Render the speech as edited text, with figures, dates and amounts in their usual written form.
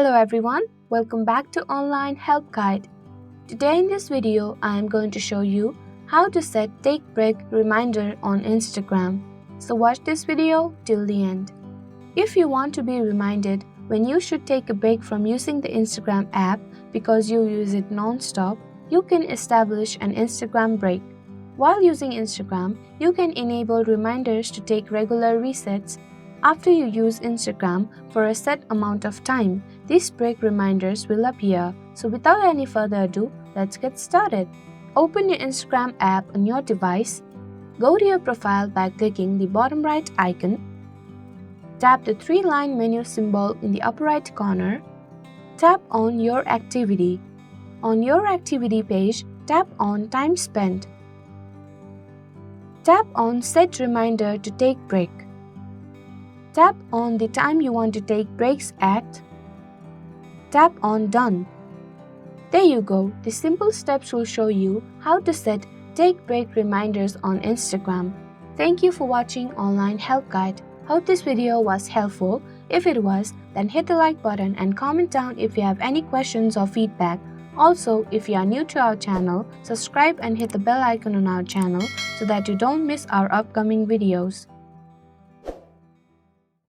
Hello everyone, welcome back to Online Help Guide. Today in this video, I am going to show you how to set Take Break reminder on Instagram. So watch this video till the end. If you want to be reminded when you should take a break from using the Instagram app because you use it non-stop, you can establish an Instagram break. While using Instagram, you can enable reminders to take regular resets after you use Instagram for a set amount of time. These break reminders will appear. So without any further ado, let's get started. Open your Instagram app on your device. Go to your profile by clicking the bottom right icon. Tap the three-line menu symbol in the upper right corner. Tap on Your Activity. On Your Activity page, tap on Time Spent. Tap on Set Reminder to Take Break. Tap on the time you want to take breaks at. Tap on Done. There you go. The simple steps will show you how to set Take Break reminders on Instagram. Thank you for watching Online Help Guide. Hope this video was helpful. If it was, then hit the like button and comment down if you have any questions or feedback. Also, if you are new to our channel, subscribe and hit the bell icon on our channel so that you don't miss our upcoming videos.